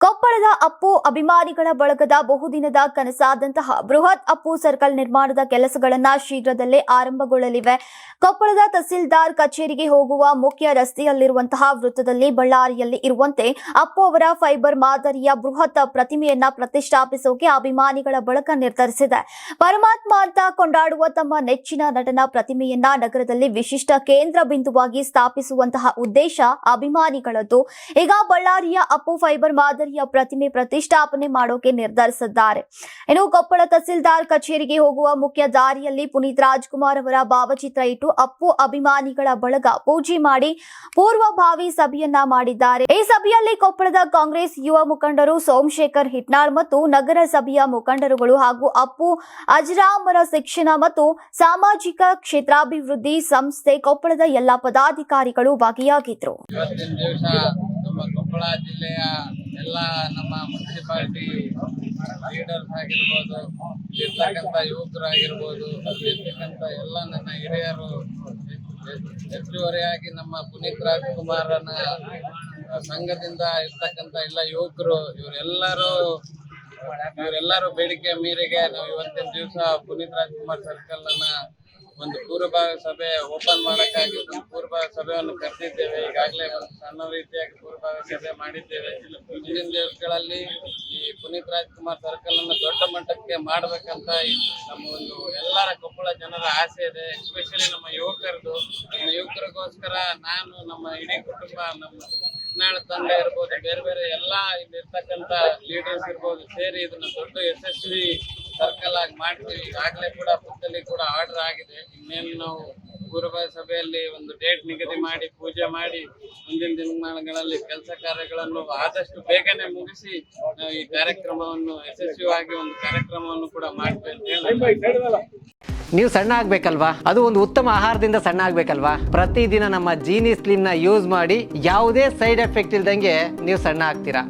ಕೊಪ್ಪಳದ ಅಪ್ಪು ಅಭಿಮಾನಿಗಳ ಬಳಗದ ಬಹುದಿನದ ಕನಸಾದಂತಹ ಬೃಹತ್ ಅಪ್ಪು ಸರ್ಕಲ್ ನಿರ್ಮಾಣದ ಕೆಲಸಗಳನ್ನು ಶೀಘ್ರದಲ್ಲೇ ಆರಂಭಗೊಳ್ಳಲಿವೆ. ಕೊಪ್ಪಳದ ತಹಸೀಲ್ದಾರ್ ಕಚೇರಿಗೆ ಹೋಗುವ ಮುಖ್ಯ ರಸ್ತೆಯಲ್ಲಿರುವಂತಹ ವೃತ್ತದಲ್ಲಿ ಬಳ್ಳಾರಿಯಲ್ಲಿ ಇರುವಂತೆ ಅಪ್ಪು ಅವರ ಫೈಬರ್ ಮಾದರಿಯ ಬೃಹತ್ ಪ್ರತಿಮೆಯನ್ನ ಪ್ರತಿಷ್ಠಾಪಿಸೋಕೆ ಅಭಿಮಾನಿಗಳ ಬಳಗ ನಿರ್ಧರಿಸಿದೆ. ಪರಮಾತ್ಮ ಅಂತ ಕೊಂಡಾಡುವ ತಮ್ಮ ನೆಚ್ಚಿನ ನಟನ ಪ್ರತಿಮೆಯನ್ನ ನಗರದಲ್ಲಿ ವಿಶಿಷ್ಟ ಕೇಂದ್ರ ಬಿಂದುವಾಗಿ ಸ್ಥಾಪಿಸುವಂತಹ ಉದ್ದೇಶ ಅಭಿಮಾನಿಗಳದ್ದು. ಈಗ ಬಳ್ಳಾರಿಯ ಅಪ್ಪು ಫೈಬರ್ ಮಾದರಿ ಪ್ರತಿಮೆ ಪ್ರತಿಷ್ಠಾಪನೆ ಮಾಡೋಕೆ ನಿರ್ಧರಿಸಿದ್ದಾರೆ. ಇನ್ನು ಕೊಪ್ಪಳ ತಹಸೀಲ್ದಾರ್ ಕಚೇರಿಗೆ ಹೋಗುವ ಮುಖ್ಯ ದಾರಿಯಲ್ಲಿ ಪುನೀತ್ ರಾಜ್ಕುಮಾರ್ ಅವರ ಭಾವಚಿತ್ರ ಇಟ್ಟು ಅಪ್ಪು ಅಭಿಮಾನಿಗಳ ಬಳಗ ಪೂಜೆ ಮಾಡಿ ಪೂರ್ವಭಾವಿ ಸಭೆಯನ್ನ ಮಾಡಿದ್ದಾರೆ. ಈ ಸಭೆಯಲ್ಲಿ ಕೊಪ್ಪಳದ ಕಾಂಗ್ರೆಸ್ ಯುವ ಮುಖಂಡರು ಸೋಮಶೇಖರ್ ಹಿಟ್ನಾಳ್ ಮತ್ತು ನಗರಸಭೆಯ ಮುಖಂಡರುಗಳು ಹಾಗೂ ಅಪ್ಪು ಅಜರಾಮರ ಶಿಕ್ಷಣ ಮತ್ತು ಸಾಮಾಜಿಕ ಕ್ಷೇತ್ರಾಭಿವೃದ್ಧಿ ಸಂಸ್ಥೆ ಕೊಪ್ಪಳದ ಎಲ್ಲಾ ಪದಾಧಿಕಾರಿಗಳು ಭಾಗಿಯಾಗಿದ್ದರು. ಕೊಪ್ಪಳ ಜಿಲ್ಲೆಯ ಎಲ್ಲ ನಮ್ಮ ಮುನ್ಸಿಪಾಲಿಟಿ ಲೀಡರ್ಸ್ ಆಗಿರ್ಬೋದು, ಇರ್ತಕ್ಕಂಥ ಯುವಕರಾಗಿರ್ಬೋದು, ಇರ್ತಕ್ಕಂಥ ಎಲ್ಲ ನನ್ನ ಹಿರಿಯರು, ಹೆಚ್ಚುವರಿಯಾಗಿ ನಮ್ಮ ಪುನೀತ್ ರಾಜ್ಕುಮಾರನ ಸಂಘದಿಂದ ಇರ್ತಕ್ಕಂಥ ಎಲ್ಲ ಯುವಕರು ಇವರೆಲ್ಲರೂ ಬೇಡಿಕೆ ಮೇರೆಗೆ ನಾವು ಇವತ್ತಿನ ದಿವಸ ಪುನೀತ್ ರಾಜ್ಕುಮಾರ್ ಸರ್ಕಲ್ ಅನ್ನ ಒಂದು ಪೂರ್ವಭಾಗ ಸಭೆ ಓಪನ್ ಮಾಡಕ್ಕಾಗಿ ಒಂದು ಪೂರ್ವಭಾಗ ಸಭೆಯನ್ನು ಕರೆದಿದ್ದೇವೆ. ಈಗಾಗಲೇ ಒಂದು ಸಣ್ಣ ರೀತಿಯಾಗಿ ಪೂರ್ವಭಾಗ ಸಭೆ ಮಾಡಿದ್ದೇವೆ. ಮುಂದಿನ ದಿವಸಗಳಲ್ಲಿ ಈ ಪುನೀತ್ ರಾಜ್ಕುಮಾರ್ ಸರ್ಕಲ್ ಅನ್ನು ದೊಡ್ಡ ಮಟ್ಟಕ್ಕೆ ಮಾಡ್ಬೇಕಂತ ನಮ್ಮ ಒಂದು ಎಲ್ಲರ ಕೊಪ್ಪಳ ಜನರ ಆಸೆ ಇದೆ. ಎಸ್ಪೆಷಲಿ ನಮ್ಮ ಯುವಕರಿಗೋಸ್ಕರ ನಾನು, ನಮ್ಮ ಇಡೀ ಕುಟುಂಬ, ನಮ್ಮ ಹಿಟ್ನಾಳ ತಂಡ ಇರ್ಬೋದು, ಬೇರೆ ಬೇರೆ ಎಲ್ಲ ಇಲ್ಲಿರ್ತಕ್ಕಂಥ ಲೀಡರ್ಸ್ ಇರ್ಬೋದು ಸೇರಿ ಇದನ್ನ ದೊಡ್ಡ ಯಶಸ್ವಿ ಸರ್ಕಲ್ ಆಗಿ ಮಾಡ್ತೀವಿ. ಈಗಾಗಲೇ ಕೂಡ ಪುತ್ತಲ್ಲಿ ಕೂಡ ಆರ್ಡರ್ ಆಗಿದೆ. ಇನ್ನೇನು ನಾವು ಪೂರ್ವಭಾವಿ ಸಭೆಯಲ್ಲಿ ಒಂದು ಡೇಟ್ ನಿಗದಿ ಮಾಡಿ ಪೂಜೆ ಮಾಡಿ ಮುಂದಿನ ದಿನಮಾನಗಳಲ್ಲಿ ಕೆಲಸ ಕಾರ್ಯಗಳನ್ನು ಆದಷ್ಟು ಬೇಗನೆ ಮುಗಿಸಿ ನಾವು ಈ ಕಾರ್ಯಕ್ರಮವನ್ನು ಯಶಸ್ವಿಯಾಗಿ ಒಂದು ಕಾರ್ಯಕ್ರಮವನ್ನು ಕೂಡ ಮಾಡ್ತೇವೆ ಅಂತ ಹೇಳಿ. ನೀವು ಸಣ್ಣ ಆಗ್ಬೇಕಲ್ವಾ? ಅದು ಒಂದು ಉತ್ತಮ ಆಹಾರದಿಂದ ಸಣ್ಣ ಆಗ್ಬೇಕಲ್ವಾ? ಪ್ರತಿದಿನ ನಮ್ಮ ಜೀನಿ ಸ್ಲಿಮ್ ನ ಯೂಸ್ ಮಾಡಿ ಯಾವುದೇ ಸೈಡ್ ಎಫೆಕ್ಟ್ ಇಲ್ದಂಗೆ ನೀವು ಸಣ್ಣ ಆಗ್ತೀರಾ.